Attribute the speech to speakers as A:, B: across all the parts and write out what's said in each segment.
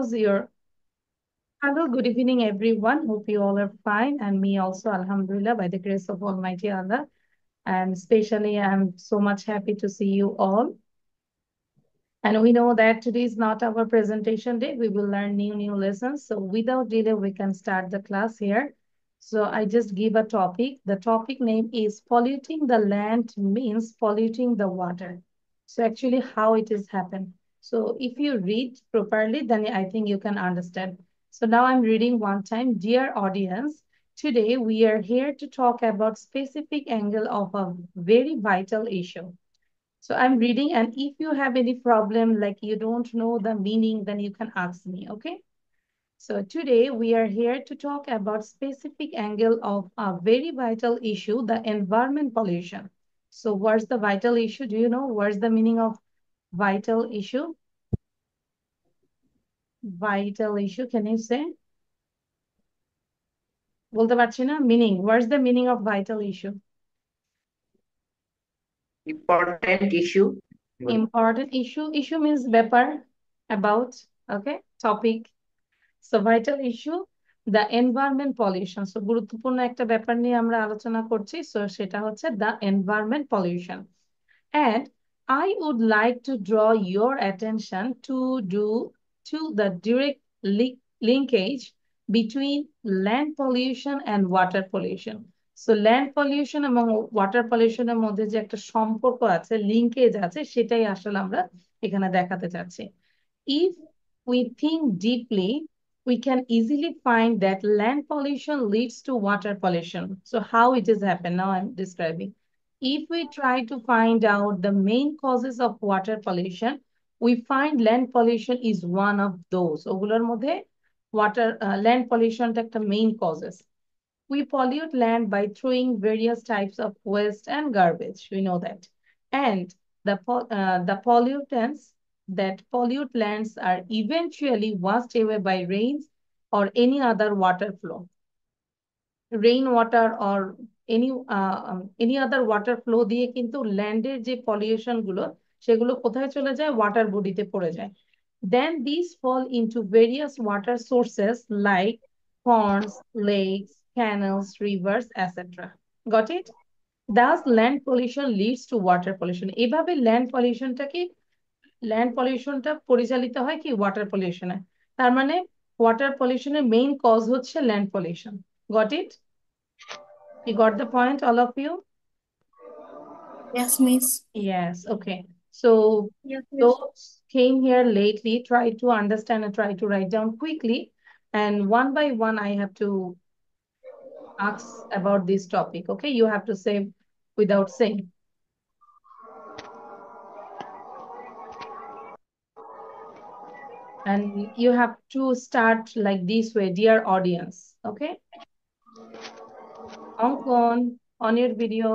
A: how's your hello, good evening, everyone. Hope you all are fine, and me also, Alhamdulillah, by the grace of Almighty Allah. And especially, I'm so much happy to see you all. And we know that today is not our presentation day. We will learn new lessons. So without delay, we can start the class here. So I just give a topic. The topic name is polluting the land means polluting the water. So actually how it is happen. So if you read properly, then I think you can understand. So now I'm reading one time. Dear audience, today we are here to talk about specific angle of a very vital issue. So I'm reading, and if you have any problem, like you don't know the meaning, then you can ask me, okay? So today we are here to talk about specific angle of a very vital issue, the environment pollution. So what's the vital issue? Do you know what's the meaning of vital issue? Vital issue, can you say? বলতে পারছি না meaning. What's the meaning of vital issue?
B: Important issue.
A: Important issue. Issue means ব্যাপার, about, okay? Topic. So vital issue, the environment pollution. So গুরুত্বপূর্ণ একটা ব্যাপার নিয়ে আমরা আলোচনা করছি। So সেটা হচ্ছে the environment pollution. And I would like to draw your attention to the direct linkage between land pollution and water pollution. So land pollution এবং water pollution এর মধ্যে যে একটা সম্পর্ক আছে, লিঙ্কেজ আছে, সেটাই আসলে আমরা এখানে দেখাতে চাচ্ছি। If we think deeply, we can easily find that land pollution leads to water pollution. So how it is happened? Now I'm describing. If we try to find out the main causes of water pollution, we find land pollution is one of those. ওগুলোর মধ্যে land pollution একটা main causes. We pollute land by throwing various types of waste and garbage. We know that. And the pollutants that pollute lands are eventually washed away by rains or any other water flow. Rainwater or any other water flow দিয়ে কিন্তু ল্যান্ডের যে pollution গুলো সেগুলো কোথায় চলে যায়? Water বডিতে পড়ে যায়। Then these fall into various water sources like ponds, lakes, canals, rivers, etc. Got it? Thus land pollution leads to water pollution. এভাবে ল্যান্ড পলিউশনটা পরিচালিত হয় কি ওয়াটার পলিউশনে। তার মানে ওয়াটার পলিউশনের মেইন কজ হচ্ছে land pollution. Got it? You got the point, all of you?
C: Yes, miss.
A: Yes, okay. So
C: Yes, miss.
A: those came here lately, try to understand and try to write down quickly. And one by one, I have to ask about this topic. Okay, you have to say without saying. And you have to start like this way, dear audience. Okay? Ankon, on your video.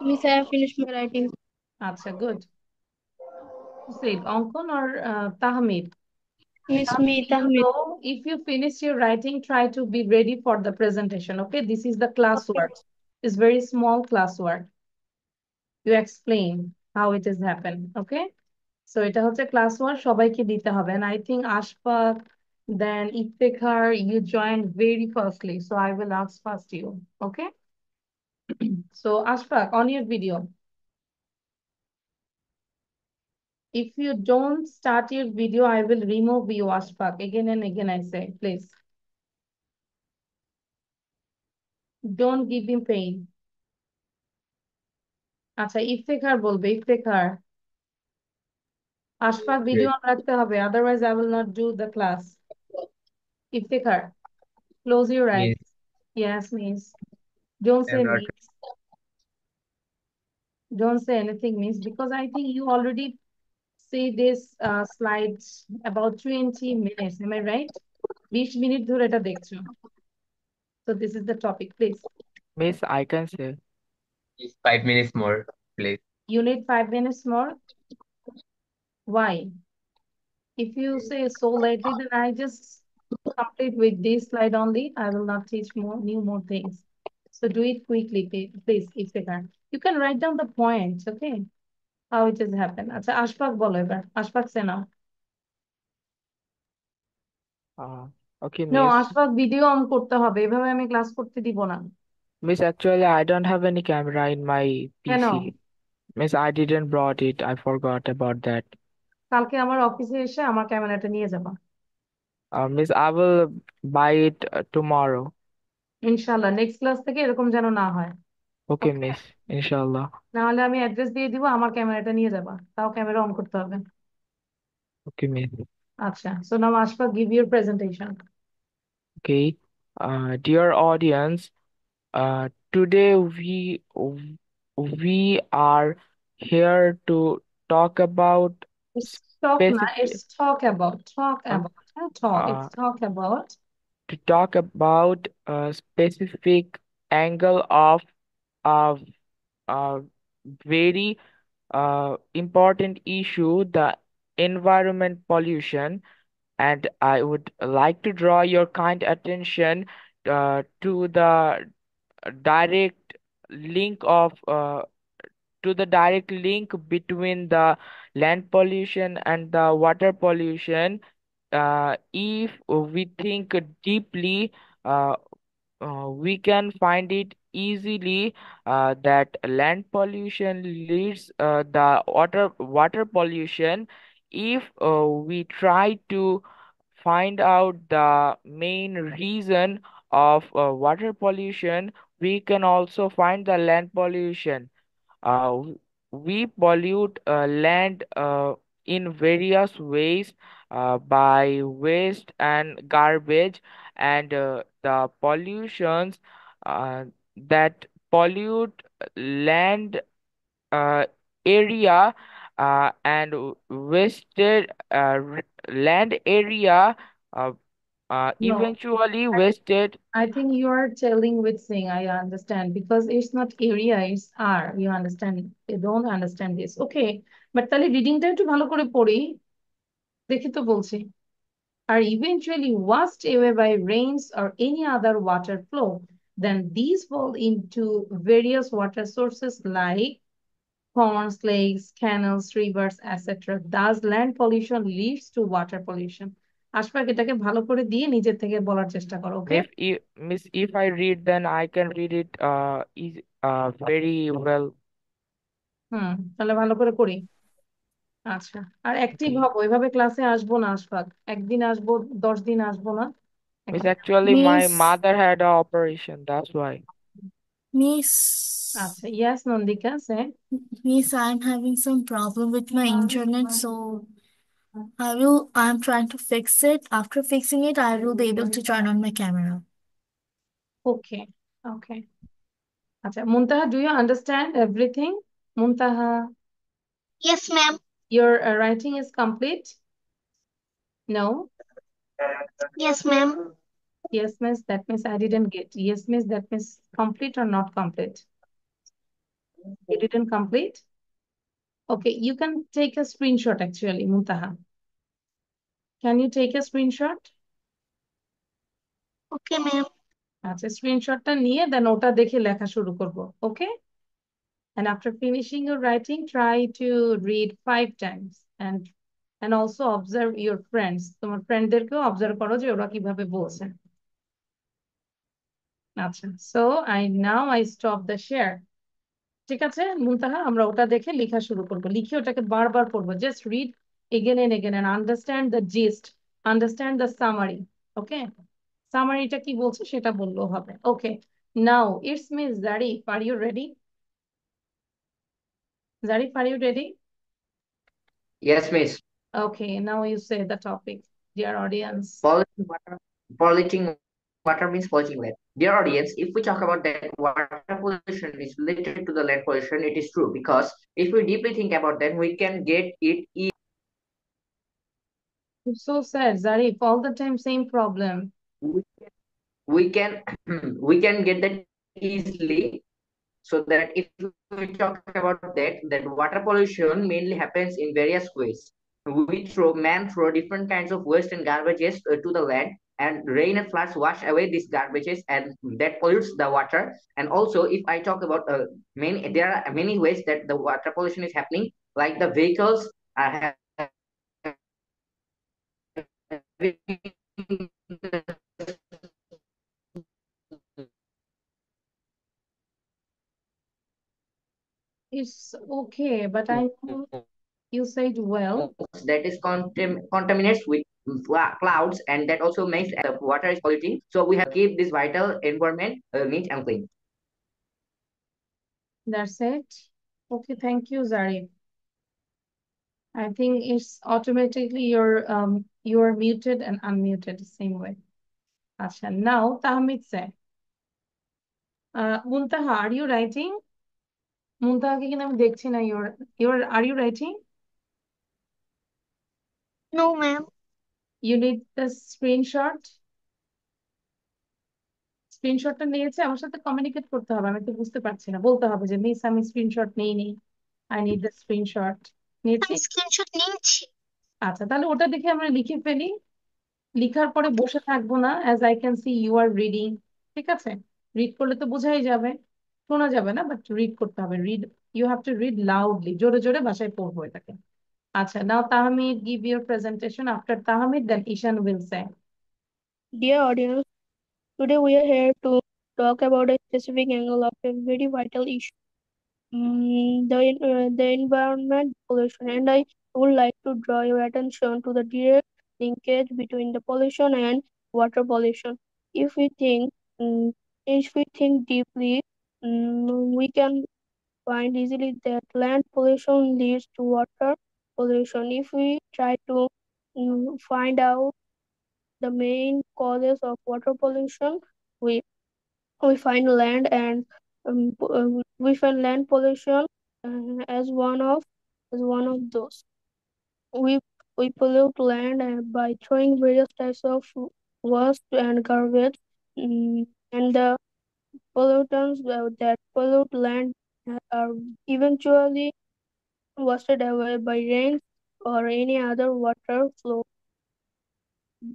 C: Miss, I have finished my writing.
A: Acha, good. Who said Ankon or Tahmid?
C: Miss, me, Tahmid.
A: If you finish your writing, try to be ready for the presentation. Okay, this is the classwork. It's very small classwork. You explain how it has happened. Okay, so এটা হচ্ছে classwork সবাইকে দিতে হবে, and I think Ashfaq, then Iftikhar, you joined very firstly, so I will ask first you. Okay, so Ashfaq, on your video. If you don't start your video, I will remove you, Ashfaq. Again and again, I say, please. Don't give him pain. আচ্ছা ইফতেখার বলবে, Iftekhar Ashfaq video on রাখতে হবে, otherwise I will not do the class. Iftekhar, close your eyes.
B: Miss,
A: Yes, miss. Don't say
B: I'm not.
A: miss. Don't say anything, miss, because I think you already see this slides about 20 minutes. Am I right? 20 minute ধরে এটা দেখছো. So this is the topic, please.
D: Miss, I can say.
B: Just 5 minutes more, please.
A: You need 5 minutes more. Why? If you say so lately, then I just complete with this slide only. I will not teach more things. So do it quickly, please, if you can. You can write down the points, okay? How it has happened. আচ্ছা, আশফাক বলো এবার। Ashfaq say now.
D: Uh, okay,
A: নো,
D: Miss.
A: Ashfaq video on করতে হবে, এভাবে আমি class করতে দিব না।
D: Miss, actually, I don't have any camera in my
A: কেন?
D: PC. Miss, I didn't brought it. I forgot about that.
A: কালকে আমার অফিসে এসে আমার ক্যামেরাটা নিয়ে যাবা।
D: Miss, I will buy it tomorrow.
A: ইনশাল্লাহ নেক্সট ক্লাস থেকে এরকম যেন না হয়।
D: Okay,
A: ওকে,
D: Miss. Inshallah.
A: না হলে আমি অ্যাড্রেস দিয়ে দিব, আমার ক্যামেরাটা নিয়ে যাবা, তাও ক্যামেরা অন করতে হবে।
D: Okay, Miss.
A: আচ্ছা, so now Ashfaq, give your presentation.
D: Okay. Dear audience, today we are here to talk about
A: stock না,
D: specific
A: it's talk about, talk
D: uh,
A: about, হ্যাঁ, talk, it's
D: uh,
A: talk about.
D: to talk about a specific angle of a, a very important issue, the environment pollution. And I would like to draw your kind attention to the direct link of to the direct link between the land pollution and the water pollution. If we think deeply, uh, we can find it easily that land pollution leads the water pollution. If we try to find out the main reason of water pollution, we can also find the land pollution. We pollute land in various ways by waste and garbage, and the pollutions that pollute land uh, area and wasted land area
A: নো,
D: eventually wasted.
A: I think you are telling with saying I understand because it's not area, it's R. You understand? They don't understand this. Okay, but তাহলে রিডিংটা একটু ভালো করে পড়ি, দেখি তো বলছি। Are eventually washed away by rains or any other water flow, then these fall into various water sources like ponds, lakes, canals, rivers, etc. Thus, land pollution leads to water pollution. Ashfaq, এটাকে ভালো করে দিয়ে নিজের থেকে বলার চেষ্টা করো, ওকে?
D: If I read, then I can read it very well.
A: তাহলে ভালো করে করি। আচ্ছা, আর অ্যাক্টিভ
D: Okay.
A: হবো, এভাবে ক্লাসে আসবো না আশফাক, একদিন আসবো, 10 দিন আসবো না।
D: Miss,
A: একটা,
D: actually, my
C: Miss,
D: mother had a operation. That's why.
C: Miss,
A: আচ্ছা, ইয়াস নন্দিকা সে।
C: Miss, I'm having some problem with my internet, so I'm trying to fix it. After fixing it, I will be able to turn on my camera.
A: Okay, okay. আচ্ছা, Muntaha, do you understand everything? Muntaha,
C: Yes, ma'am.
A: your writing is complete? No?
C: Yes, ma'am.
A: Yes means that means I didn't get. Yes means that means complete or not complete. You didn't complete? Okay, you can take a screenshot actually, Muntaha. Can you take a screenshot?
C: Okay, ma'am.
A: আচ্ছা, স্ক্রিনশটটা নিয়ে দেন ওটা দেখে লেখা শুরু করব, ওকে? And after finishing your writing, try to read 5 times and also observe your friends. তোমার ফ্রেন্ডদেরকেও observe করো যে ওরা কিভাবে বলছে। আচ্ছা, so I stop the share. ঠিক আছে মুনতাহা, আমরা ওটা দেখে লেখা শুরু করব, লিখে ওটাকে বারবার পড়বো। Just read again and again and understand the gist, understand the summary. Okay, সামারিটা কি বলছে সেটা বললেও হবে। Okay, now it's miss Zarif, are you ready? Zarif, are you ready?
B: Yes, miss.
A: Okay, now you say the topic, dear audience.
B: Polluting water means polluting land. Dear audience, if we talk about that water pollution is related to the land pollution, it is true because if we deeply think about that, we can get it.
A: It's so sad, Zarif, all the time same problem.
B: We can we can get that easily. So that if we talk about that water pollution mainly happens in various ways. Man throw different kinds of waste and garbages to the land, and rain and floods wash away these garbages, and that pollutes the water. And also, if I talk about there are many ways that the water pollution is happening, like the vehicles are having
A: Okay, but I think you said well.
B: that is contaminates with clouds, and that also makes the water is polluting. So we have to keep this vital environment neat and clean.
A: That's it. Okay, thank you, Zarif. I think it's automatically you're muted and unmuted the same way. Acha, now Tahmid say, Muntaha, are you writing? মুনতাহাকে কিন্তু আমি দেখছি না are you writing?
C: No, ma'am.
A: You need the screenshot. স্ক্রিনশটটা নিয়েছে আমার সাথে communicate করতে হবে, আমি তো বুঝতে পারছি না, বলতে হবে যে মিস আমি স্ক্রিনশট নেইনি, আই নিড দ্য স্ক্রিনশট। নিয়েছি?
C: আমি স্ক্রিনশট নিয়েছি।
A: আচ্ছা, তাহলে ওটা দেখে আমরা লিখে ফেলি, লিখার পরে বসে থাকবো না, as I can see you are reading. ঠিক আছে, রিড করলে তো বোঝাই যাবে, শোনা যাবে না, বাট রিড করতে হবে। Read, you have to read loudly, জোরে জোরে ভাষায় পড়বো এটাকে। আচ্ছা, now Tahmid, give your presentation. After Tahmid, then Ishan will say.
E: Dear audience, today we are here to talk about a specific angle of a very vital issue, the environment pollution, and I would like to draw your attention to the direct linkage between the pollution and water pollution. If we think, mm, if we think deeply, we can find easily that land pollution leads to water pollution. If we try to find out the main causes of water pollution, we we find land and we find land pollution as one of those. We we pollute land by throwing various types of waste and garbage, and the pollutants that pollute land are eventually washed away by rain or any other water flow.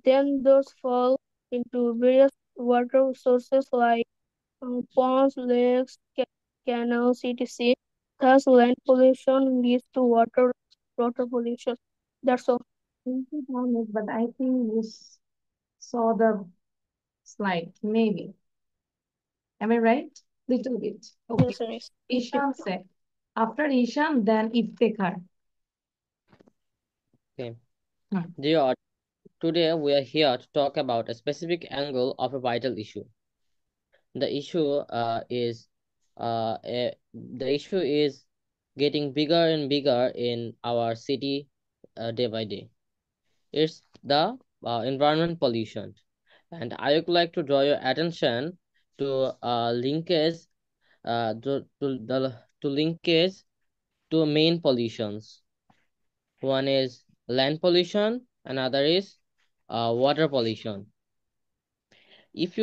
E: Then those fall into various water sources like ponds, lakes, canals, etc. Thus, land pollution leads to water pollution. That's all.
A: Thank you, Tahmid, but I think you saw the slide, maybe. Am I right? Little bit. Okay.
E: Yes, miss.
A: Ishan say. After Ishan, then Iftekhar.
F: Okay.
A: Hmm.
F: Dear audience, today we are here to talk about a specific angle of a vital issue. The issue is getting bigger and bigger in our city day by day. It's the environment pollution, and I would like to draw your attention to linkage to linkage to main pollutions. One is land pollution, another is water pollution. If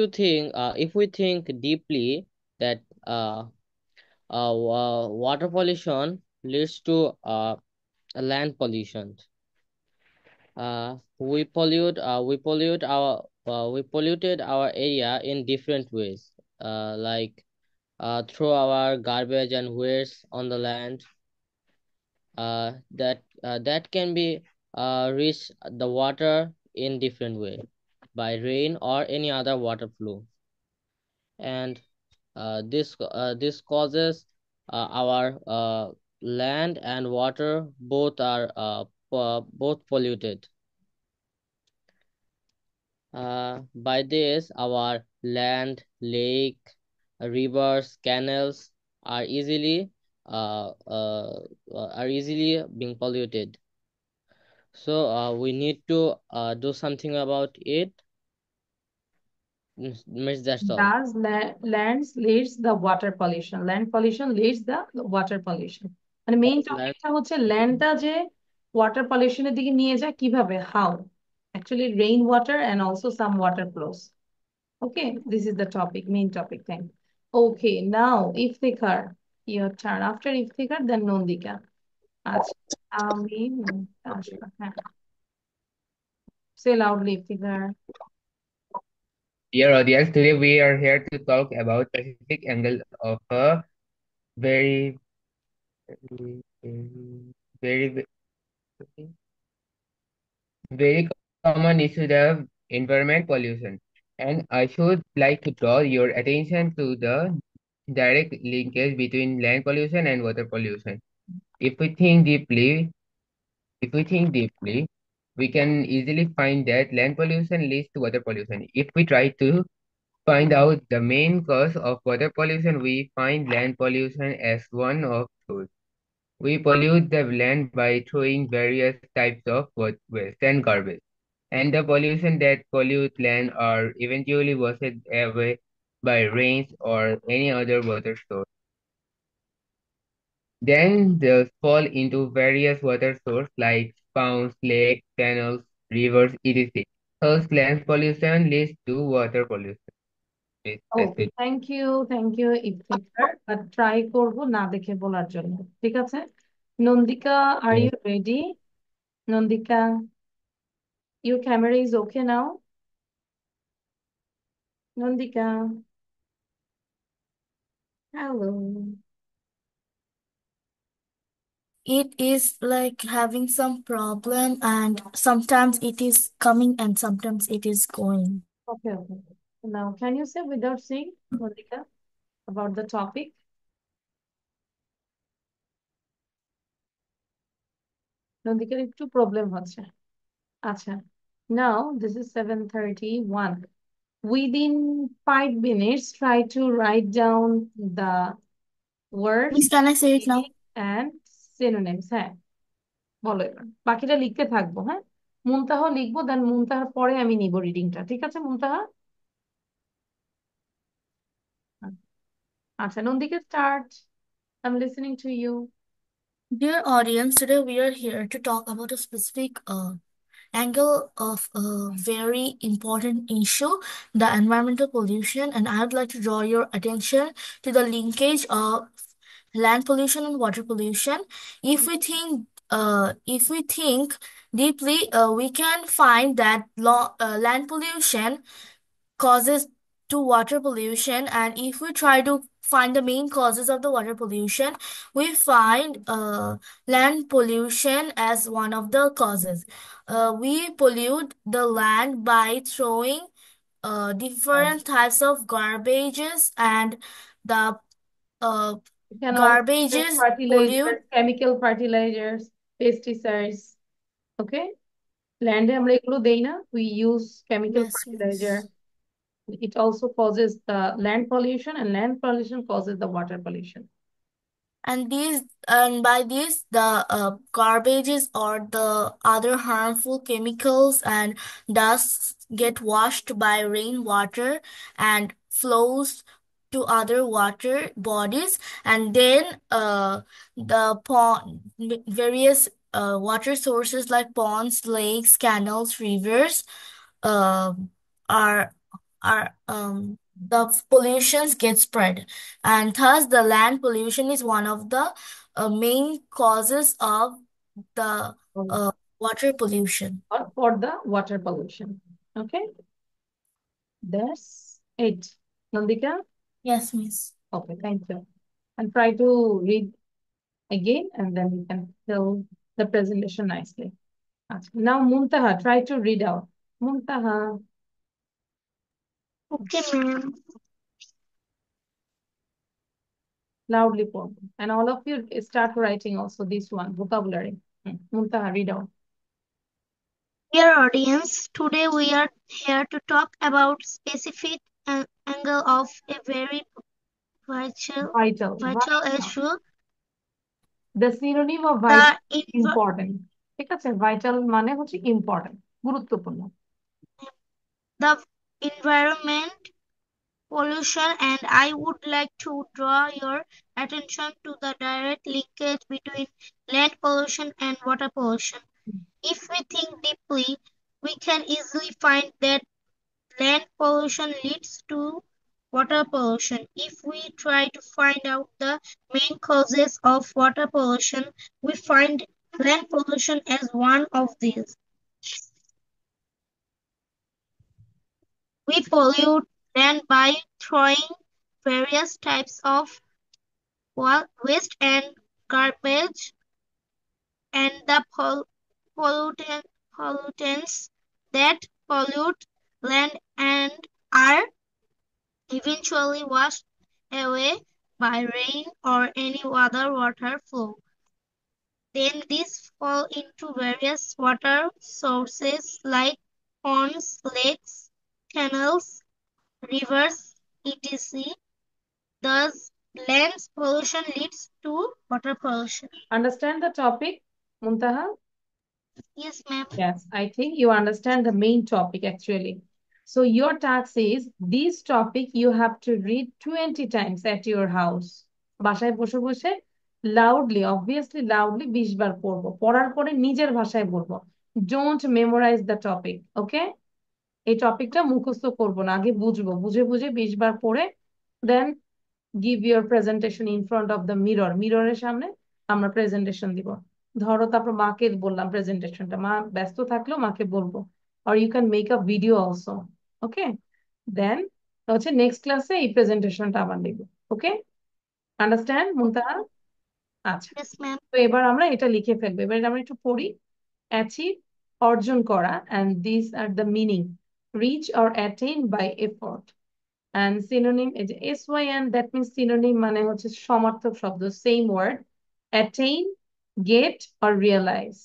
F: we think deeply that water pollution leads to land pollution. We polluted our area in different ways, like throw our garbage and waste on the land. That can be reach the water in different way by rain or any other water flow, and this causes our land and water both polluted. By this, our land, lake, rivers, canals are easily being polluted. So we need to do something about it. Miss, that's all.
A: Does lands leads the water pollution? Land pollution leads the water pollution. মানে main
F: Land,
A: টপিকটা হচ্ছে ল্যান্ডটা যে water পলিউশনের দিকে নিয়ে যায় কিভাবে, how actually rain water and also some water flows. Okay, this is the topic, main topic thing. Okay, now Iftikhar, your turn. After Iftikhar, then Nondika. আচ্ছা, আমি আসবো, হ্যাঁ। Say loudly, Iftikhar.
G: Dear audience, today we are here to talk about specific angle of a very, very, very, very common issue, the environment pollution. And I should like to draw your attention to the direct linkage between land pollution and water pollution. If we think deeply, we can easily find that land pollution leads to water pollution. If we try to find out the main cause of water pollution, we find land pollution as one of those. We pollute the land by throwing various types of waste and garbage. And the pollution that pollute land are eventually washed away by rains or any other water source. Then those fall into various water sources like ponds, lakes, canals, rivers, etc. Thus, land pollution leads to water pollution. That's
A: okay,
G: it.
A: Thank you Iftikhar, but try করবো না দেখে বলার জন্য, ঠিক আছে? নন্দিকা, আর
G: Yes.
A: You ready? Nandika, your camera is okay now? Nandika, hello.
C: It is like having some problem, and sometimes it is coming and sometimes it is going.
A: Okay, okay. Now, can you say without seeing, Nandika, about the topic? Nandika, একটু problem হচ্ছে। আচ্ছা, now this is 7:31. Within 5 minutes, try to write down the words,
C: Miss, can I say it now?
A: meaning and synonyms. হ্যাঁ, বলো এবার। বাকিটা লিখতে থাকবো, হ্যাঁ? মুনতাহা লিখবো, দেন মুনতাহার পরে আমি নিব রিডিংটা, ঠিক আছে মুনতাহা? আচ্ছা, Nandika, start. I'm listening to you.
C: Dear audience, today we are here to talk about a specific angle of a very important issue, the environmental pollution, and I would like to draw your attention to the linkage of land pollution and water pollution. If we think deeply, we can find that land pollution causes to water pollution, and if we try to find the main causes of the water pollution, we find land pollution as one of the causes. We pollute the land by throwing different types of garbages, and the uh,
A: You can also use
C: garbages
A: fertilizers,
C: pollute.
A: chemical fertilizers, pesticides. Okay? Land আমরা এগুলো দেই না, we use chemical
C: Yes,
A: fertilizer.
C: yes.
A: It also causes the land pollution, and land pollution causes the water pollution.
C: And by these, the garbages or the other harmful chemicals and dust get washed by rainwater and flows to other water bodies, and then the various water sources like ponds, lakes, canals, rivers um are the pollutions get spread, and thus the land pollution is one of the main causes of the water pollution.
A: Or for the water pollution. Okay? That's it. Nandika?
C: Yes, miss.
A: Okay, thank you. And try to read again, and then you can fill the presentation nicely. Now, Muntaha, try to read out. Muntaha.
E: Okay, ma'am.
A: Loudly for me. And all of you start writing also this one, vocabulary. Muntaha, read out.
E: Dear audience, today we are here to talk about specific angle of a very vital issue.
A: The synonym of
E: The
A: vital is important. ঠিক আছে, vital মানে হচ্ছে important, গুরুত্বপূর্ণ।
E: The environment pollution, and I would like to draw your attention to the direct linkage between land pollution and water pollution. If we think deeply, we can easily find that land pollution leads to water pollution. If we try to find out the main causes of water pollution, we find land pollution as one of these. We pollute land by throwing various types of waste and garbage, and the pollutants that pollute land and are eventually washed away by rain or any other water flow.
H: Then these fall into various water sources like ponds, lakes, canals, rivers, etc. Thus, land pollution leads to water pollution.
A: Understand the topic, Muntaha?
H: Yes, ma'am.
A: Yes, I think you understand the main topic actually. So your task is this topic you have to read 20 times at your house. বাসায় বসে বসে loudly, obviously loudly 20 বার পড়বো। পড়ার পরে নিজের ভাষায় বলবো। Don't memorize the topic, okay? এই টপিকটা মুখস্থ করবো না, আগে বুঝবো, বুঝে বুঝে 20 বার পড়ে দেন give your presentation in front of the mirror. মিররের সামনে আমরা প্রেজেন্টেশন দিব। ধরো তারপর মাকে বললাম প্রেজেন্টেশনটা, মা ব্যস্ত থাকলেও মাকে বলবো। or you can make a video also, okay? then হচ্ছে নেক্সট ক্লাসে এই প্রেজেন্টেশনটা আবার দিব, ওকে? আন্ডারস্ট্যান্ড মুনতাহা? আচ্ছা,
H: Yes, ma'am.
A: তো এবার আমরা এটা লিখে ফেলবো। এবার আমরা একটু পড়ি। অ্যাচিভ, অর্জন করা, and these are the meaning: reach or attain by effort. And synonym is SYN, that means synonym মানে হচ্ছে সমার্থক শব্দ, same word. Attain, get or realize.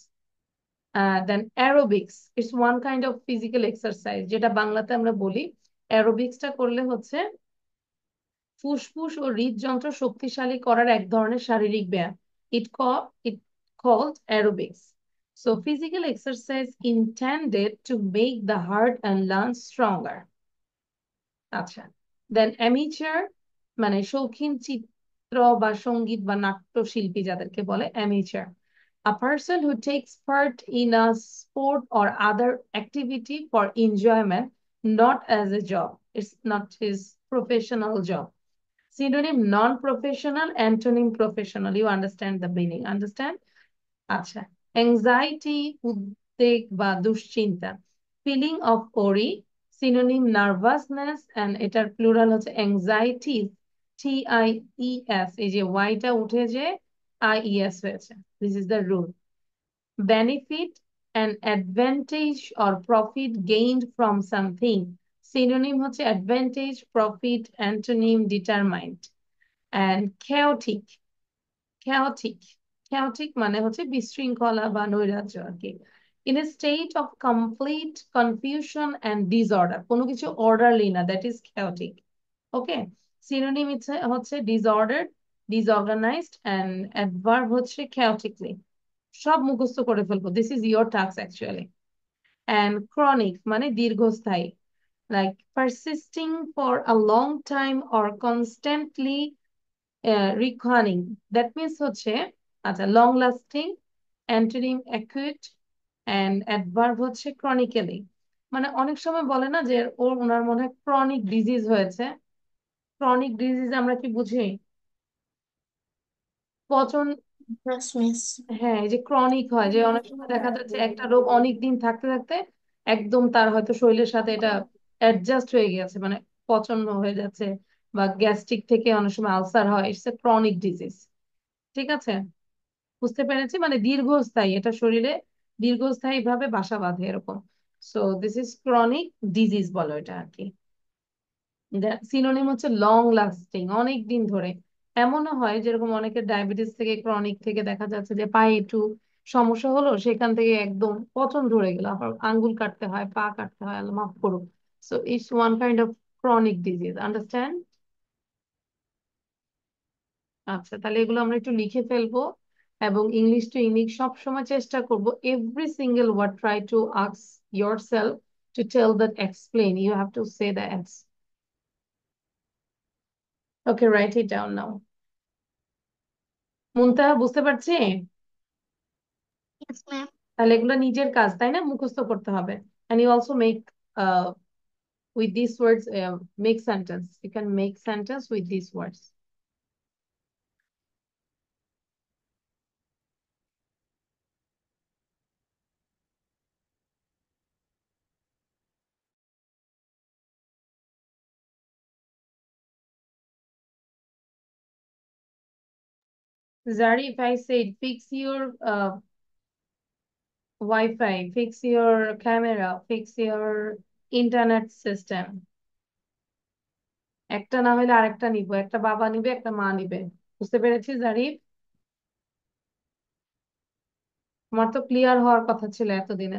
A: Then aerobics, it's one kind of physical exercise যেটা বাংলাতে আমরা বলি aerobicsটা করলে হচ্ছে ফুসফুস ও হৃদযন্ত্র শক্তিশালী করার এক ধরনের শারীরিক ব্যায়াম। it called aerobics. So physical exercise intended to make the heart and lungs stronger. আচ্ছা, দেন অ্যামেচার মানে শৌখিন চিত্র বা সঙ্গীত বা নাট্যশিল্পী যাদেরকে বলে amateur. A person who takes part in a sport or other activity for enjoyment, not as a job. It's not his professional job. Synonym non-professional, antonym professional. You understand the meaning? Understand? আচ্ছা, anxiety উদ্বেগ বা দুশ্চিন্তা, feeling of worry, synonym nervousness, and এটার plural হচ্ছে anxiety, TIES, এই যে ওয়াইটা উঠে যে IES হয়েছে, this is the rule. Benefit, and advantage or profit gained from something, synonym হচ্ছে advantage, profit, antonym determined. And chaotic, chaotic, chaotic মানে হচ্ছে বিশৃঙ্খলা বা নৈরাজ্য আর কি। in a state of complete confusion and disorder, কোনো কিছু orderly না, that is chaotic, okay? synonym হচ্ছে disordered, disorganized, and adverb হচ্ছে chaotically। সব মুখস্থ করে ফেলবো, this is your task actually। and chronic মানে দীর্ঘস্থায়ী, like persisting for a long time or constantly recurring, that means হচ্ছে আচ্ছা long lasting, antonym acute, and adverb হচ্ছে chronically। মানে অনেক সময় বলে না যে ওনার মনে হয় ক্রনিক ডিজিজ হয়েছে। ক্রনিক ডিজিজ আমরা কি বুঝি? পচন।
C: Yes, miss.
A: হ্যাঁ, এই যে ক্রনিক হয়, যে অনেক সময় দেখা যাচ্ছে একটা রোগ অনেক দিন থাকতে থাকতে একদম তার হয়তো শরীরের সাথে এটা অ্যাডজাস্ট হয়ে গেছে, মানে পচন হয়ে যাচ্ছে, বা গ্যাস্ট্রিক থেকে অনেক সময় আলসার হয়, ইটস এ ক্রনিক ডিজিজ। ঠিক আছে, বুঝতে পেরেছি, মানে দীর্ঘস্থায়ী, এটা শরীরে দীর্ঘস্থায়ী ভাবে বাসা বাঁধে এরকম। So this is chronic disease বলো এটা আর কি। সিনোনিম হচ্ছে লং লাস্টিং, অনেক দিন ধরে। এমনও হয় যেরকম অনেকের ডায়াবেটিস থেকে, ক্রনিক থেকে দেখা যাচ্ছে যে পায়ে একটু সমস্যা হলো, সেখান থেকে একদম পচন ধরে গেল, আবার আঙ্গুল কাটতে হয়, পা কাটতে হয়, আল্লাহ মাফ করুক। So it's one kind of chronic disease, understand? আচ্ছা, তাহলে এগুলো আমরা একটু লিখে ফেলবো, এবং ইংলিশ টু ইউনিক সব সময় চেষ্টা করব every single word try to ask yourself to tell that, explain, you have to say the ends. Okay, write it down now. মুনতাহা বুঝতে পারছি?
H: Yes, ma'am.
A: তাহলে এগুলো নিজের কাজ, তাই না? মুখস্থ করতে হবে। and you also make with these words, make sentence, you can make sentence with these words. Zari, if I said fix your Wi-Fi, fix your camera, fix your internet system, একটা না হলে আরেকটা নিব, একটা বাবা নিবে, একটা মা নিবে। বুঝতে পেরেছি জারিফ? আমার তো ক্লিয়ার হওয়ার কথা ছিল এতদিনে।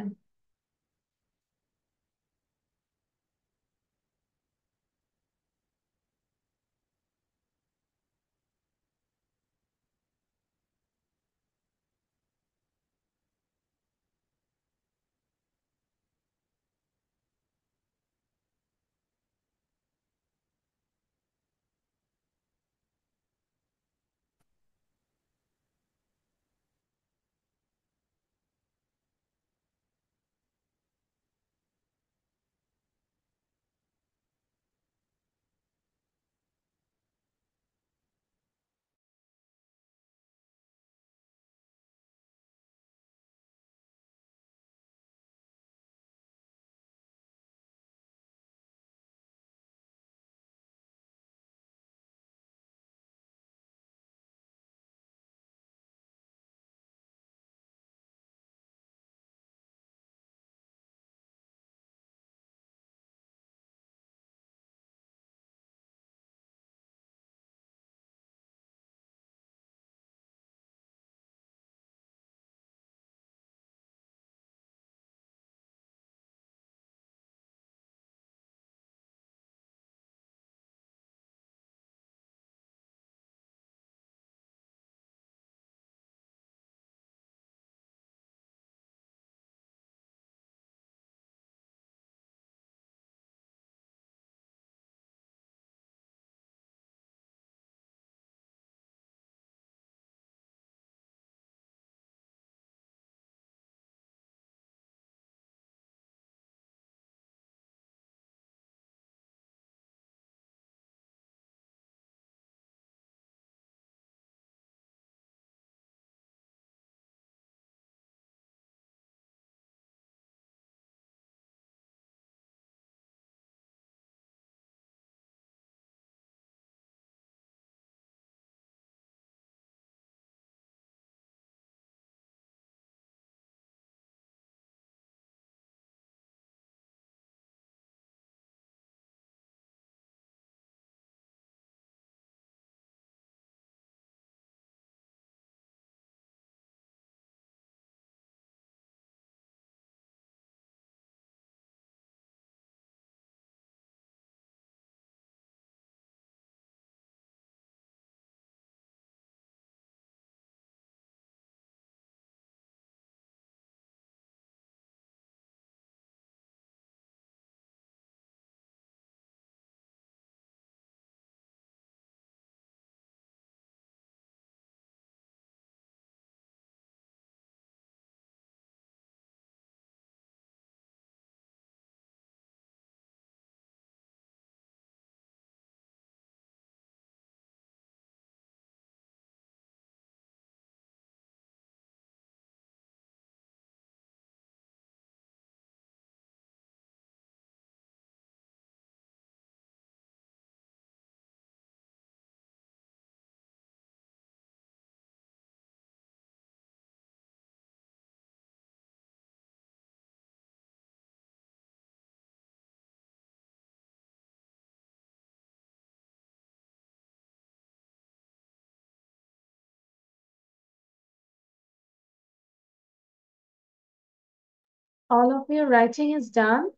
A: All of your writing is done?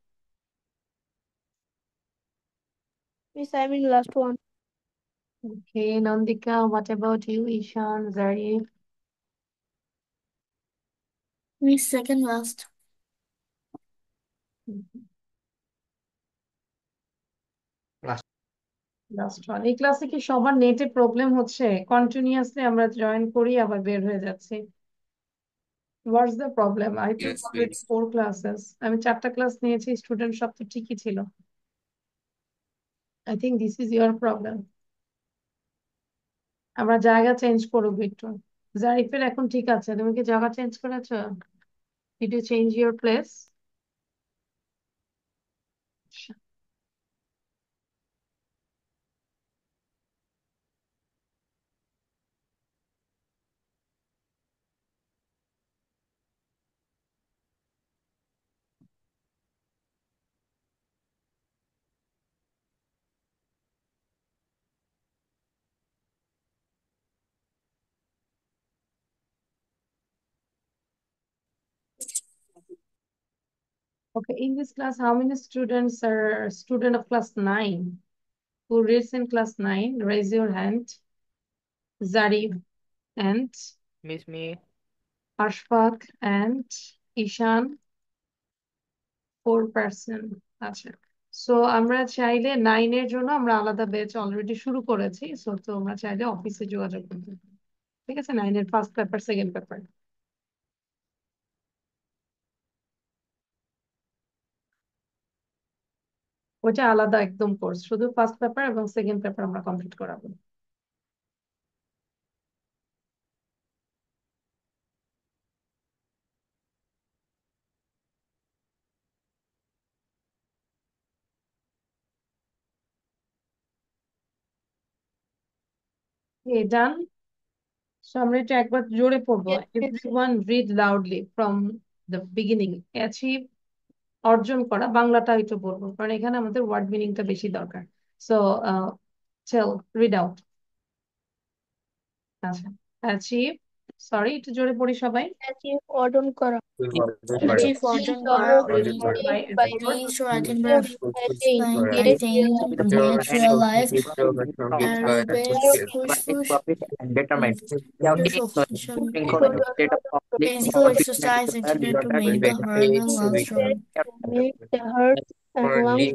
E: Miss, I'm in last one.
A: Okay, Nandika, what about you, Ishan, Zarif?
C: Miss, second last.
A: Last one. এই ক্লাসে কি সবার নেটে প্রবলেম হচ্ছে? কন্টিনিউয়াসলি আমরা জয়েন করি আবার বের হয়ে যাচ্ছি। What's the problem? I took
I: Yes,
A: already
I: please.
A: 4 classes. আমি 4টা ক্লাস নিয়েছি, স্টুডেন্ট সব তো ঠিকই ছিল। I think this is your problem. আমরা জায়গা চেঞ্জ করবো একটু। জারিফের এখন ঠিক আছে, তুমি কি জায়গা চেঞ্জ করেছো? Did you change your place? Okay, in this class, how many students are student of class 9? Who reads in class 9? Raise your hand. Zarif and
D: Miss me.
A: Ashfaq and Ishan, 4%. আচ্ছা, so আমরা চাইলে 9 এর জন্য আমরা আলাদা batch already শুরু করেছি, so তোমরা চাইলে অফিসে যোগাযোগ করতে পারো। ঠিক আছে, 9-এর ফার্স্ট পেপার, সেকেন্ড পেপার, ওটা আলাদা একদম কোর্স, শুধু ফার্স্ট পেপার এবং সেকেন্ড পেপার আমরা কমপ্লিট করাবো। ডান। সো আমরা এটা একবার জোরে পড়বো।
E: Yes, yes.
A: Everyone read loudly from the beginning. Achieve, অর্জন করা, বাংলাটা একটু বলবো কারণ এখানে আমাদের ওয়ার্ড মিনিংটা বেশি দরকার। সো চল রিড আউট। আচ্ছা, অ্যাচিভ, সরি একটু জোরে পড়ি সবাই।
E: Achieve অর্জন করা।
C: Achieve
E: This
C: অর্জন
E: order
C: করা
E: is
C: is
E: achieved by
C: reach or attain
E: attain direct
C: realize
B: Progress,
C: aerobics, push push,
B: profit, and determined. They have
C: push
B: taken
C: official
B: income state of conflict
C: physical
B: or
C: exercise intended to make the
B: better
C: heart and lungs strong.
E: to make the heart and lungs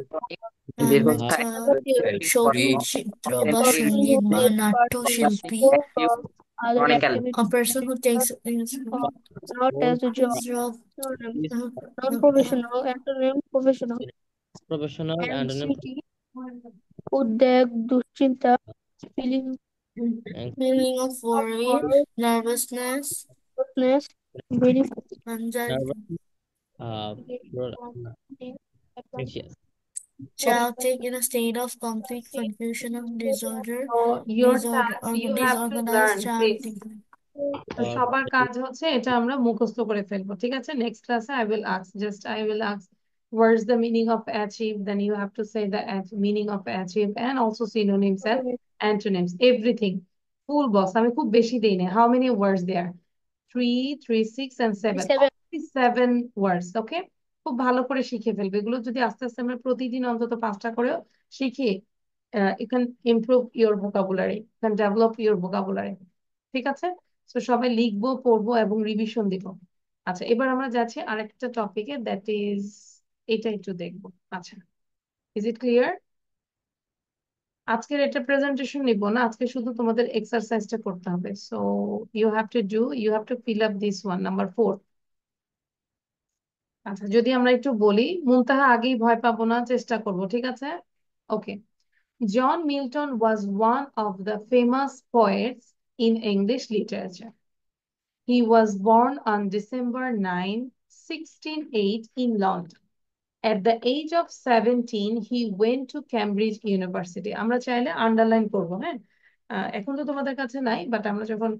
C: And সৌচিত্র বা সঙ্গীত বা নাট্যশিল্পী,
E: from other
B: chronicle.
E: activities
C: a person who takes
E: not as a job.
C: job
E: Non-professional, antonym professional.
F: Professional and
E: Anxiety, উদ্বেগ, দুশ্চিন্তা, feeling
C: feeling of worry, nervousness,
E: nervousness, very
C: anxiety,
F: anxious.
C: chaotic, in a state of complete confusion of disorder,
A: So your
C: disorder
A: task,
C: or
A: you have to
C: disorganized
A: learn, please.
C: chaotic.
A: তো সবার কাজ হচ্ছে এটা আমরা মুখস্থ করে ফেলবো, ঠিক আছে? নেক্সট ক্লাসে I will ask what's the meaning of achieve, then you have to say the meaning of achieve and also synonyms and antonyms, everything full box। আমি খুব বেশি দেই না। How many words there? 3, 3, 6 and 7,
E: 7.
A: only 7 words, okay? খুব ভালো করে শিখে ফেলবে এগুলো। যদি আস্তে আস্তে আমরা প্রতিদিন অন্তত 5টা করেও শিখি, you can improve your vocabulary, you can develop your vocabulary, ঠিক আছে? তো সবাই লিখবো, পড়বো এবং রিভিশন দিব। আচ্ছা, এবার আমরা যাচ্ছি আরেকটা টপিকে, দ্যাট ইজ এটা একটু দেখবো। আচ্ছা, ইজ ইট ক্লিয়ার? আজকের এটা প্রেজেন্টেশন নিব না, আজকে শুধু তোমাদের এক্সারসাইজটা করতে হবে। So you have to fill up this one, number 4। আচ্ছা, যদি আমরা একটু বলি, মুনতাহা আগেই ভয় পাবো না, চেষ্টা করব, ঠিক আছে? ওকে। John Milton was one of the famous poets in English literature. He was born on December 9, 1608 in London. At the age of 17, he went to Cambridge University. আমরা চাইলে আন্ডারলাইন করবো, হ্যাঁ? এখন তো তোমাদের কাছে নাই, বাট আমরা যখন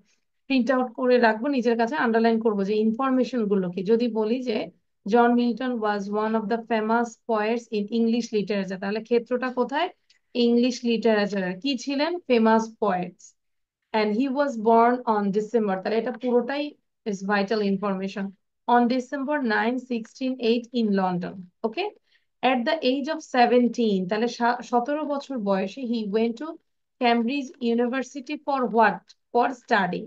A: প্রিন্ট আউট করে রাখবো নিজের কাছে আন্ডারলাইন করবো যে ইনফরমেশন গুলো কি। যদি বলি যে John Milton was one of the famous poets in English literature, তাহলে ক্ষেত্রটা কোথায়? ইংলিশ লিটারেচারের। কি ছিলেন? Famous poets. And he was born on December, তাহলে এটা পুরোটাই is vital information, on December 9, 1608 in London. Okay, at the age of 17, তাহলে 17 বছর বয়সে he went to Cambridge University for what? For study.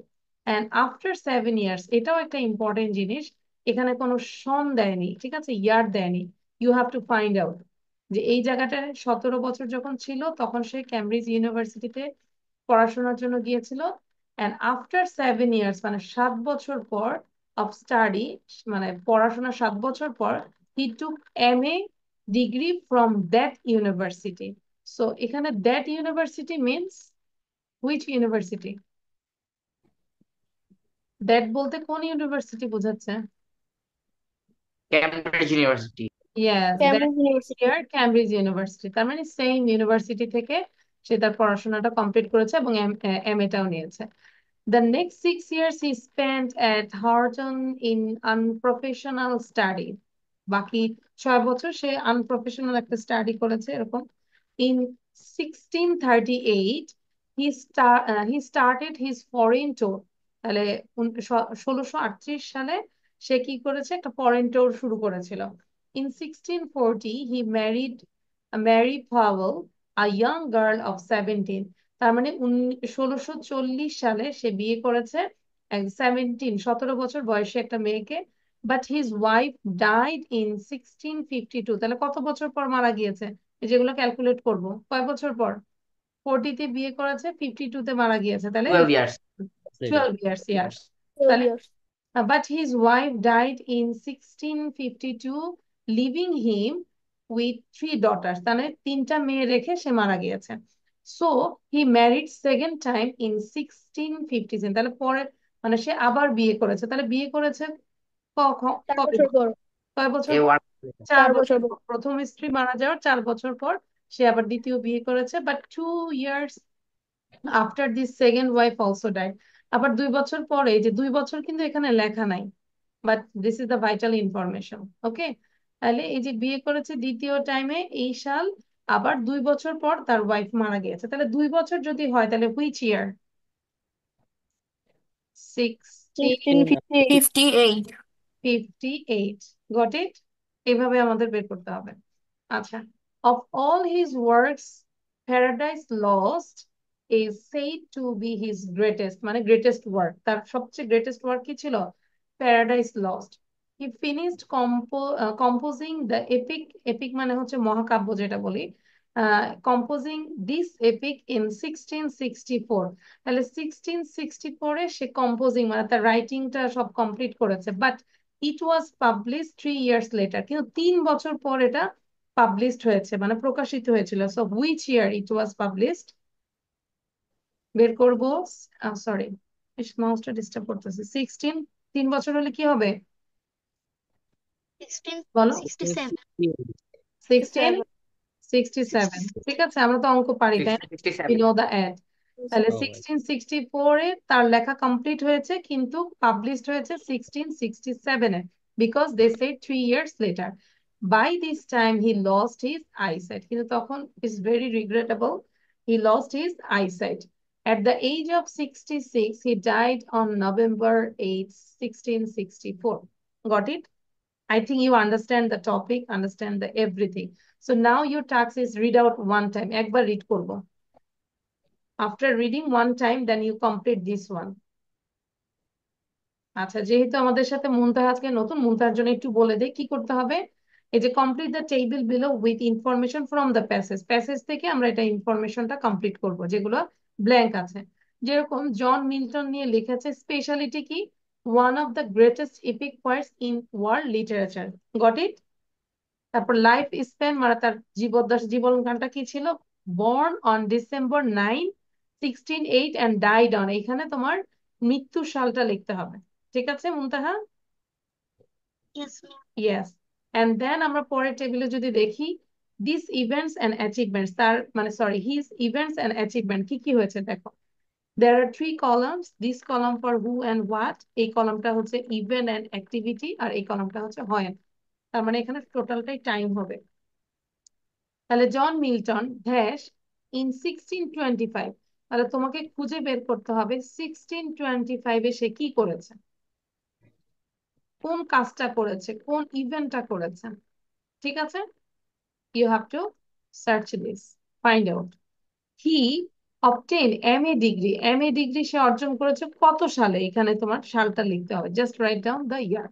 A: And after 7 years, এটাও একটা important জিনিস, এখানে কোনো সন দেয়নি, ঠিক আছে, ইয়ার দেয়নি, you have to find out যে এই জায়গাটায় 17 বছর যখন ছিল তখন সে ক্যামব্রিজ ইউনিভার্সিটিতে পড়াশোনার জন্য গিয়েছিল। and after 7 years, মানে 7 বছর পর of study, মানে পড়াশোনা 7 বছর পর, he took MA degree from that university. So এখানে that university means which university? that বলতে কোন ইউনিভার্সিটি বোঝাচ্ছে?
B: Cambridge University.
A: Yes, that
E: Cambridge University.
A: here Cambridge University, তার মানে সেম ইউনিভার্সিটি থেকে সে তার পড়াশোনাটা কমপ্লিট করেছে এবং এমএটাও নিয়েছে। The next 6 years he spent at Harton in unprofessional study. বাকি 6 বছর সে আনপ্রফেশনাল একটা স্টাডি করেছে এরকম। In 1638 he started his foreign tour. তাহলে 1638 সালে সে কি করেছে? একটা ফরেন ট্যুর শুরু করেছিল। In 1640, he married Mary Powell, a young girl of 17. তার মানে 1640 সালে সে বিয়ে করেছে 17 বছর বয়সী একটা মেয়েকে। But his wife died in 1652। তাহলে কত বছর পর মারা গিয়েছে? যেগুলো ক্যালকুলেট করব, কয় বছর পর? 40-তে বিয়ে করেছে, 52-তে মারা গিয়েছে, তাহলে
B: 12 years.
A: 12 years, yes.
E: 12
A: তাহলে
E: years.
A: But his wife died in 1652, leaving him with 3 daughters. তাহলে 3টা মেয়ে রেখে সে মারা গিয়েছে। So he married second time in 1657। তাহলে পরে মানে সে আবার বিয়ে করেছে। তাহলে বিয়ে করেছে
E: 4
A: কবে?
E: বছর পর।
A: কয় বছর
B: A
A: পর?
B: one.
A: 4
E: 4
A: বছর
E: বছর
A: পর। প্রথম স্ত্রী মারা যাওয়ার 4 বছর পর সে আবার দ্বিতীয় বিয়ে করেছে। But 2 years after this second wife also died। আবার 2 বছর পরে, যে 2 বছর কিন্তু এখানে লেখা নাই, but this is the vital information. Okay, তাহলে এই যে বিয়ে করেছে দ্বিতীয় টাইমে এই সাল, আবার 2 বছর পর তার ওয়াইফ মারা গিয়েছে। তাহলে 2 বছর যদি হয় তাহলে হুইচ ইয়ার?
E: 1658.
C: 58.
A: 1658। Got it? এভাবে আমাদের বের করতে হবে। আচ্ছা, of all his works, Paradise Lost is said to be his greatest, মানে greatest work। তার সবচেয়ে greatest work কি ছিল? Paradise Lost. He finished composing the epic মানে হচ্ছে মহাকাব্য যেটা বলি, composing this epic in 1664। তাহলে 1664-এ সে কম্পোজিং মানে তার রাইটিংটা সব কমপ্লিট করেছে। But it was publish 3 years letter, কিন্তু 3 বছর পর এটা পাবলিশড হয়েছে, মানে প্রকাশিত হয়েছিল। So which year it was published? বের করবো। সরি, মাউসটা ডিস্টার্ব করতেছে। 16, 3 বছর হলে কি হবে বলো?
H: 1667.
A: 1667। ঠিক আছে, আমরা তো অঙ্ক পারি, তাই না?
B: 67.
A: We know the end. তাহলে
F: Oh,
A: 1664-এ তার লেখা কমপ্লিট হয়েছে, কিন্তু পাবলিশড হয়েছে 1667-এ, because they said 3 years later. By this time he lost his eyesight, কিন্তু তখন is very regrettable, he lost his eyesight. At the age of 66 he died on November 8, 1664. Got it? I think you understand the topic, understand the everything. So now your task is read out one time. একবার read করবো। After reading one time, then you complete this one. আচ্ছা, যেহেতু আমাদের সাথে মুনতাহা আজকে নতুন, মুনতাহার জন্য একটু বলে দেই কি করতে হবে। এই যে complete the table below with information from the passage. Passage থেকে আমরা এটা ইনফরমেশনটা কমপ্লিট করব, যেগুলো ব্ল্যাঙ্ক আছে। যেরকম জন মিল্টন নিয়ে লিখেছে স্পেশালিটি কি? One of the greatest epic poets in world literature. Got it? তারপর লাইফ স্প্যান মানে তার জীবনকালটা কি ছিল? Born on December 9, 1608 and died on, এখানে তোমার মৃত্যু সালটা লিখতে হবে। ঠিক আছে Muntaha?
H: Yes, ma'am.
A: Yes. And then আমরা পরের টেবিলে যদি দেখি দিস ইভেন্টস এন্ড অ্যাচিভমেন্টস, তার মানে sorry his events and achievement কি কি হয়েছে দেখো। There are 3 columns. This column for who and what, এই কলামটা হচ্ছে ইভেন্ট এন্ড অ্যাক্টিভিটি, আর এই কলামটা হচ্ছে when। তার মানে এখানে টোটালটাই টাইম হবে। তাহলে জন মিল্টন ড্যাশ ইন 1625, তাহলে তোমাকে খুঁজে বের করতে হবে 1625-এ সে কি করেছে, কোন কাজটা করেছে, কোন ইভেন্টটা করেছে। ঠিক আছে, you have to search this, find out. He obtain MA degree, MA degree সে অর্জন করেছে কত সালে, এখানে তোমার সালটা লিখতে হবে, just write down the year.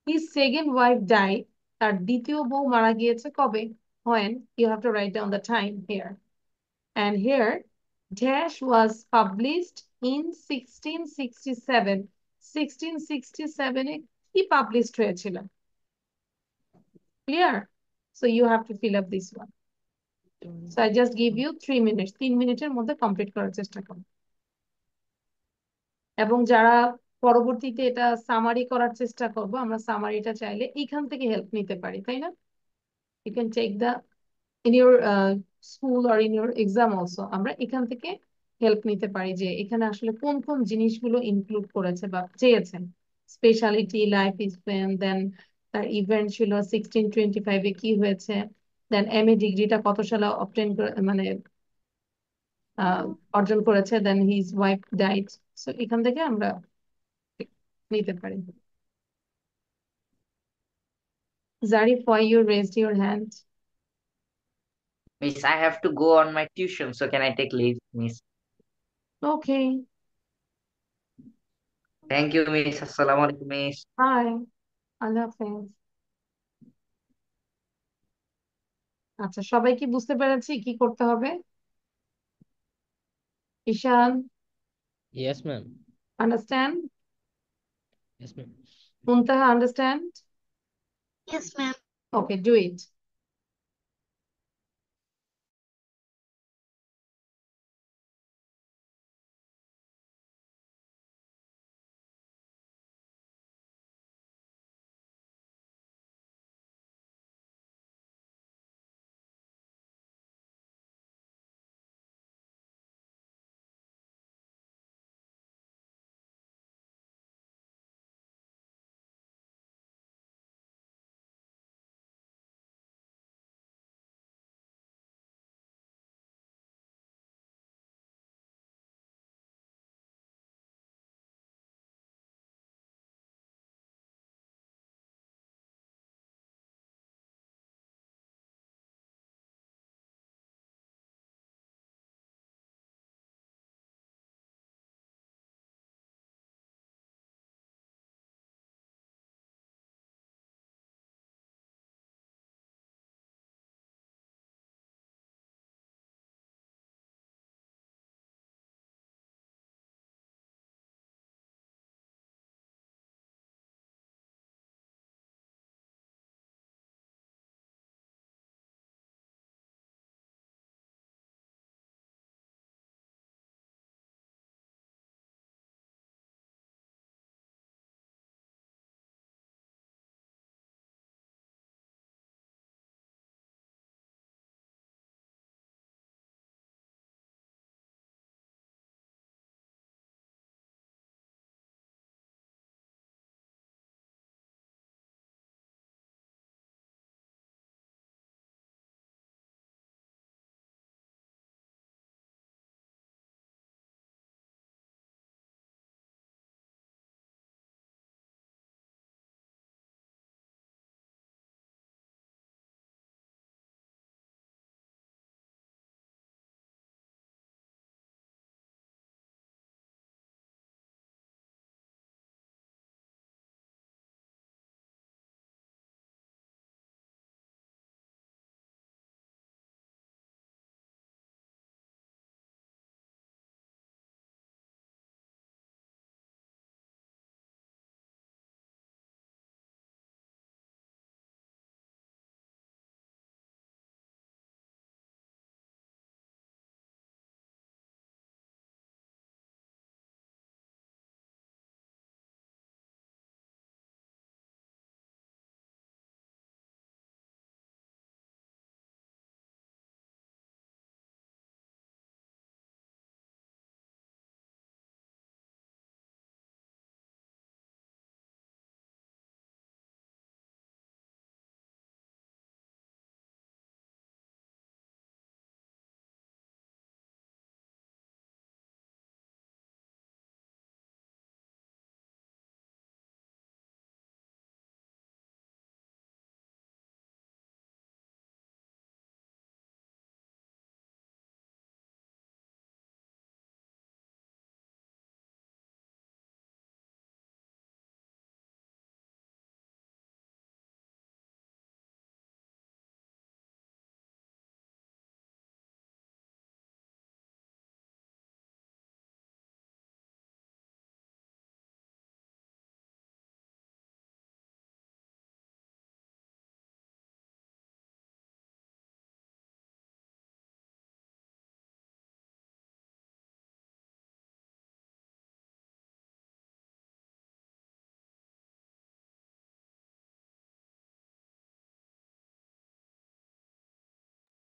A: His second wife died, তার দ্বিতীয় বউ মারা গিয়েছে কবে, when, you have to write down the time here. And here dash was published in 1667. 1667-এ কি পাবলিশড হয়েছিল? Clear? So you have to fill up this one. So I just give you 3 minutes. 3 মিনিটের মধ্যে complete করার চেষ্টা করো। এবং যারা পরবর্তীতে এটা সামারি করার চেষ্টা করবো, আমরা সামারিটা চাইলে এখান থেকে হেল্প নিতে পারি, তাই না? You can take the in your school or in your exam also, আমরা এখান থেকে হেল্প নিতে পারি যে এখানে আসলে কোন কোন জিনিসগুলো ইনক্লুড করেছে বা চেয়েছেন। স্পেশালিটি, লাইফ স্প্যান, দেন তার ইভেন্ট ছিল 1625-এ কি হয়েছে, দেন MA ডিগ্রিটা কত সালে অবটেন মানে অর্জন করেছে, দেন হিজ ওয়াইফ ডাইড। সো এখান থেকে আমরা নিতে পারি। Zarif, why you raised your hand?
B: Miss, I have to go on my tuition, so can I take leave, Miss?
A: Okay.
B: Thank you, Miss. Assalamu alaikum, Miss.
A: Hi. আল্লাহ হাফেজ। আচ্ছা, সবাই কি বুঝতে পেরেছি কি করতে হবে? ঈশান,
F: Yes, ma'am.
A: understand?
F: Yes, ma'am.
A: Muntaha, understand?
H: Yes, ma'am.
A: Okay, do it.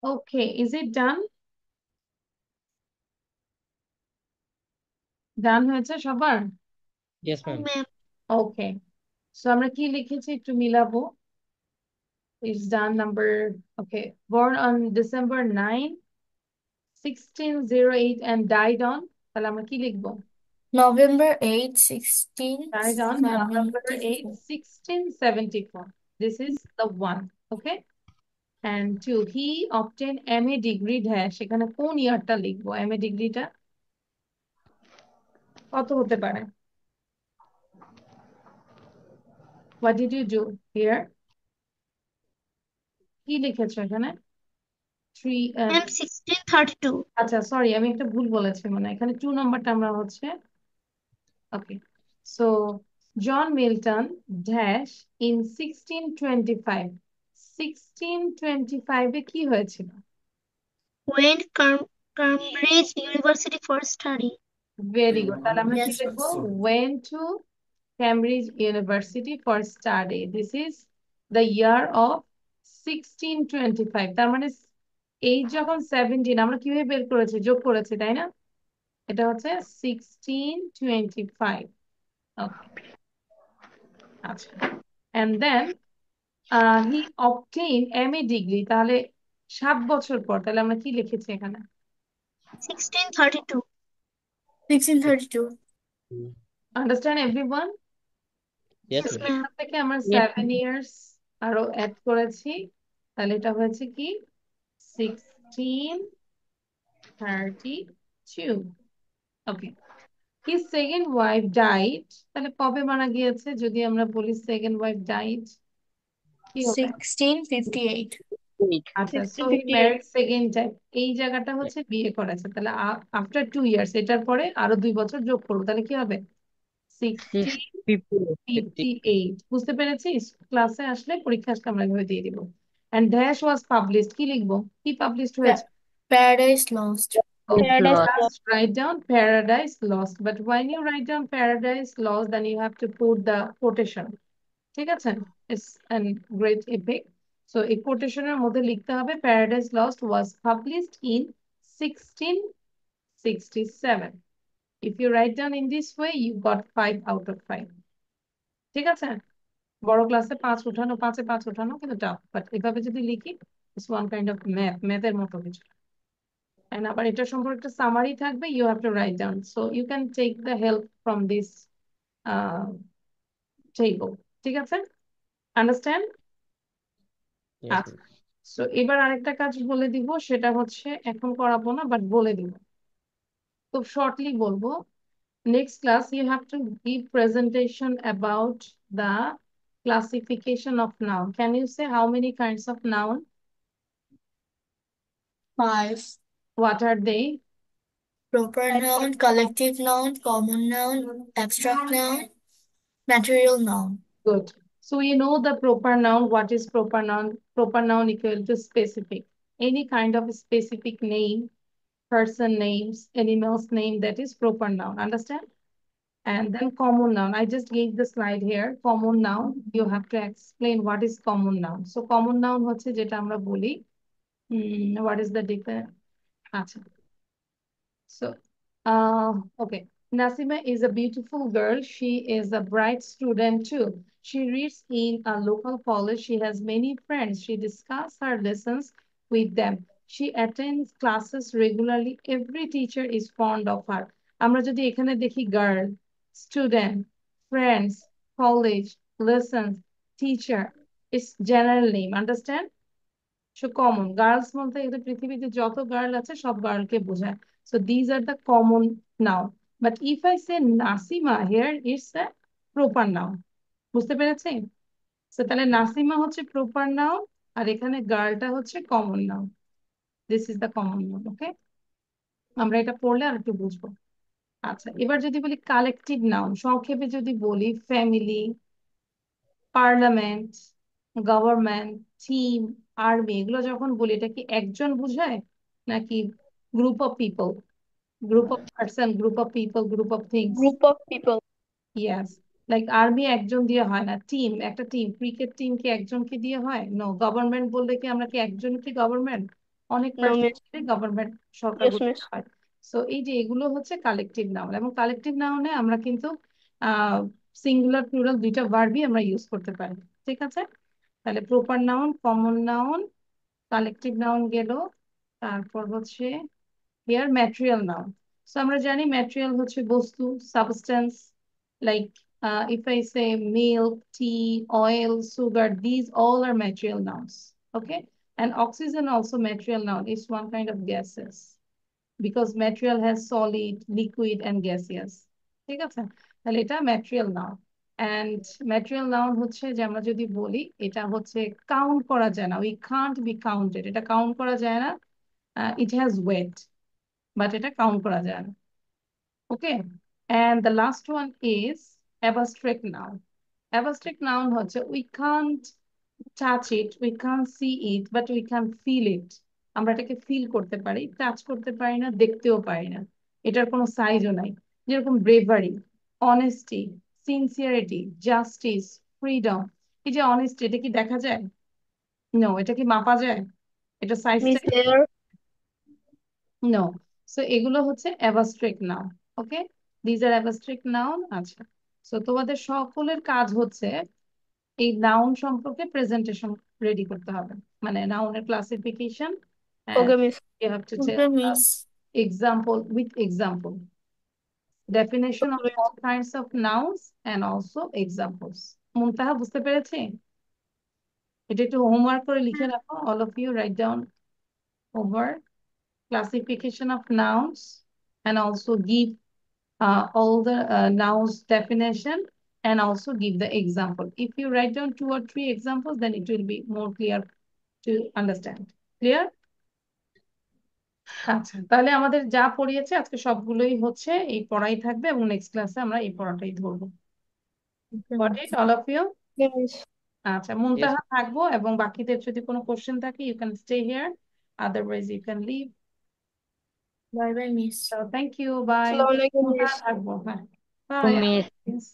A: Okay, is it done? Done হয়েছে সবার?
F: Yes,
H: No,
F: ma'am.
H: ma'am.
A: Okay. So আমরা কি লিখেছি একটু মিলাবো? It's done number, okay. Born on December 9, 1608 and died on, তাহলে আমরা কি লিখবো?
C: November 8,
A: Died on November 8,
C: 1674.
A: 1674. This is the one. Okay. And two, he obtained MA degree dash, এখানে কোন ইয়ারটা লিখবো? MA ডিগ্রিটা কত হতে পারে? What did you do here? কি লিখেছো এখানে? Three,
H: Ma'am, 1632.
A: আচ্ছা সরি, আমি একটা ভুল বলেছি, মানে এখানে 2 নাম্বারটা আমরা হচ্ছে okay. So John Milton dash in 1625, 1625 এ কি হয়েছিল?
H: Went Cambridge University for study.
A: Very good, তাহলে আমরা কি
C: Yes,
A: লিখবো?
C: miss.
A: went to Cambridge University for study. This is the year of 1625. তার মানে এই যখন 17 আমরা কিভাবে বের করেছি, যোগ করেছি, তাই না? এটা হচ্ছে 1625. ওকে, আচ্ছা। And then he obtained MA degree, তাহলে 7 বছর পর, তাহলে আমরা কি লিখেছি এখানে?
H: 1632.
C: 1632.
A: Understand everyone?
F: Yes,
H: Yes,
A: So,
F: ma'am.
H: ma'am.
A: এখান থেকে আমরা
C: Yes.
A: 7 years আরো অ্যাড করেছি, তাহলে এটা হয়েছে কি 1632. ওকে। His second wife died, তাহলে কবে মারা গিয়েছে? যদি আমরা বলি second wife died, কি হবে?
C: 1658.
A: আচ্ছা, so he
E: 1658.
A: married second time. এই জায়গাটা হচ্ছে বিয়ে করেছে, তাহলে after 2 years, এটার পরে আরো 2 বছর যোগ করবো, তাহলে কি হবে? 1658. বুঝতে পেরেছিস? ক্লাসে আসলে, পরীক্ষা আসলে আমরা এভাবে দিয়ে দিব। And dash was published, কি লিখবো? কি পাবলিশড হয়েছে?
C: Paradise Lost.
A: Okay,
E: Paradise
H: Lost.
A: just write down Paradise Lost. But when you write down Paradise Lost, then you have to put the quotation. ঠিক আছে? It's a great epic. So এই quotationের মধ্যে লিখতে হবে Paradise Lost was published in 1667. If you write down in this way, you got 5 out of 5. ঠিক আছে? বড় ক্লাসে 5 উঠানো, 5-এ 5 উঠানো কিন্তু টাফ, বাট এভাবে যদি লিখি, it's one kind of ম্যাথের মতো কিছু। And আবার এটা সম্পর্কে একটা সামারি থাকবে, you have to write down. So you can take the help from this table. ঠিক আছে? Understand?
F: Yes,
A: আচ্ছা,
F: ma'am.
A: সো এবার আরেকটা কাজ বলে দিব, সেটা হচ্ছে এখন করাবো না, বাট বলে দিব, খুব শর্টলি বলবো। Next class, you have to give presentation about the classification of noun. Can you say how many kinds of noun?
C: 5.
A: What are they?
C: Proper noun, collective noun, common noun, abstract noun, material noun.
A: Good. So you know the proper noun. What is proper noun? Proper noun equal to specific. Any kind of specific name, person names, animal's name, that is proper noun. Understand? And then common noun. I just gave the slide here. Common noun. You have to explain what is common noun. So common noun হচ্ছে যেটা আমরা বলি, what is the difference? আচ্ছা। So, okay. Nasima is a beautiful girl. She is a bright student too. She reads in a local college. She has many friends. She discusses her lessons with them. She attends classes regularly. Every teacher is fond of her. আমরা যদি এখানে দেখি girl, student, friends, college, lessons, teacher, it's general name. Understand? So common. Girls বলতে এখানে পৃথিবীতে যত girl আছে সব গার্লকে বোঝায়। So these are the common noun. But if I say Nasima here, it's a proper noun. বুঝতে পেরেছেন? So তাহলে নাসিমা হচ্ছে proper noun, আর এখানে গার্লটা হচ্ছে common noun. This is the common noun, okay? আমরা এটা পড়লে আর একটু বুঝবো। আচ্ছা, এবার যদি বলি কালেকটিভ নাউন, সংক্ষেপে যদি বলি family, parliament, government, team, army, এগুলো যখন বলি এটা কি একজন বুঝায় নাকি group of people, group of person, group of people, group of things?
E: Group of people.
A: Yes, like army একজন দিয়ে হয় না, টিম, একটা টিম, ক্রিকেট টিম কি একজনকে দিয়ে হয়? নো। গভর্নমেন্ট বললে কি আমরা কি একজন কি গভর্নমেন্ট? অনেক
E: No,
A: পার্সন
E: miss.
A: গভর্নমেন্ট, সরকার
E: Yes,
A: গঠিত
E: miss.
A: হয়। সো এই যে এগুলো হচ্ছে কালেকটিভ নাউন, এবং কালেকটিভ নাউনে আমরা কিন্তু সিঙ্গুলার প্লুরাল দুইটা ভার্বই আমরা ইউজ করতে পারি। ঠিক আছে? তাহলে proper noun, common noun, collective noun গেল, তারপর হচ্ছে হিয়ার ম্যাটেরিয়াল নাউন। সো আমরা জানি ম্যাটেরিয়াল হচ্ছে বস্তু, substance, like If I say milk, tea, oil, sugar, these all are material nouns. Okay. And oxygen also material noun. It's one kind of gases because material has solid, liquid, and gaseous. ঠিক আছে? তাহলে এটা material noun. And material noun হচ্ছে যে আমরা যদি বলি এটা হচ্ছে কাউন্ট করা যায় না. We can't be counted. এটা কাউন্ট করা যায় না. It has weight, but এটা কাউন্ট করা যায় না. Okay. And the last one is abstract noun. Abstract noun হচ্ছে we can't touch it, we can't see it, but we can feel it. আমরা এটাকে ফিল করতে পারি, টাচ করতে পারি না, দেখতেও পারি না। এটার কোনো সাইজও নাই। যেরকম bravery, honesty, sincerity, justice, freedom. এই যে অনেস্টি, এটা কি দেখা যায়? নো। এটা কি মাপা যায়? এটা সাইজটা
E: Miss Air,
A: নো। সো এগুলো হচ্ছে abstract noun. Okay, these are abstract noun. আচ্ছা, সো তোমাদের সকলের কাজ হচ্ছে এই নাউন সম্পর্কে প্রেজেন্টেশন রেডি করতে হবে, মানে নাউনের classification, and
E: okay, Miss.
A: you have to tell
C: Okay,
A: us
C: Miss.
A: example with example, definition of
E: Okay,
A: all kinds of nouns and also examples. মুনতাহা বুঝতে পেরেছি? এটা একটু হোমওয়ার্ক করে লিখে রাখো, all of you write down homework, classification of nouns, and also give all the nouns definition, and also give the example. If you write down 2 or 3 examples, then it will be more clear to understand. Clear? আচ্ছা, তাহলে আমাদের যা পড়িয়েছে আজকে সবগুলোই হচ্ছে এই পড়াই থাকবে, এবং নেক্সট ক্লাসে আমরা এই পড়াটাই ধরবো।
C: Okay,
A: Got
C: Miss.
A: it, all of you?
E: okay, Miss.
A: আচ্ছা,
F: Yes.
A: মুনতাহা থাকবো, এবং বাকিদের যদি কোনো কোশ্চেন থাকে you can stay here, otherwise you can leave.
C: Bye bye, Miss.
A: So thank you, bye.
E: Assalamualaikum,
A: Muntaha
E: Miss.
A: থাকবো, হ্যাঁ, bye.
D: Miss.
A: Yes.